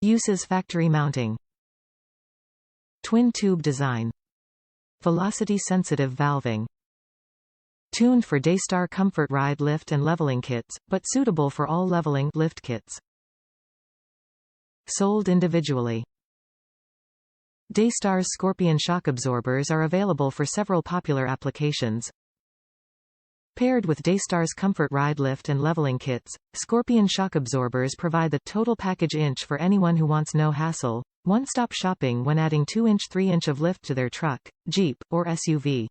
Uses: factory mounting. Twin tube design. Velocity-sensitive valving. Tuned for Daystar Comfort Ride lift and leveling kits, but suitable for all leveling lift kits. Sold individually. Daystar's Scorpion Shock Absorbers are available for several popular applications. Paired with Daystar's Comfort Ride lift and leveling kits, Scorpion Shock Absorbers provide the total package inch for anyone who wants no hassle, one-stop shopping when adding 2-inch 3-inch of lift to their truck, Jeep, or SUV.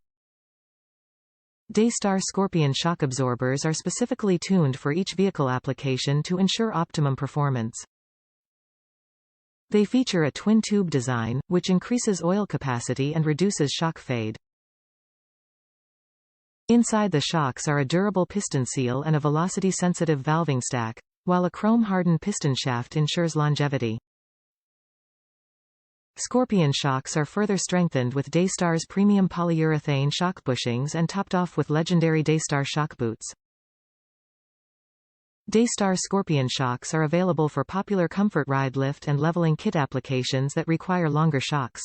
Daystar Scorpion Shock Absorbers are specifically tuned for each vehicle application to ensure optimum performance. They feature a twin-tube design, which increases oil capacity and reduces shock fade. Inside the shocks are a durable piston seal and a velocity-sensitive valving stack, while a chrome-hardened piston shaft ensures longevity. Scorpion shocks are further strengthened with Daystar's premium polyurethane shock bushings and topped off with legendary Daystar shock boots. Daystar Scorpion shocks are available for popular comfort ride lift and leveling kit applications that require longer shocks.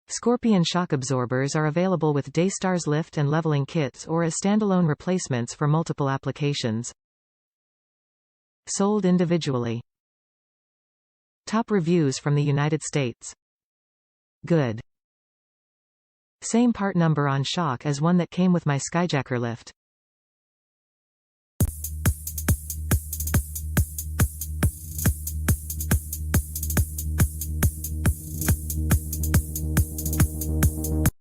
Scorpion shock absorbers are available with Daystar's lift and leveling kits or as standalone replacements for multiple applications. Sold individually. Top reviews from the United States. Good. Same part number on shock as one that came with my Skyjacker lift.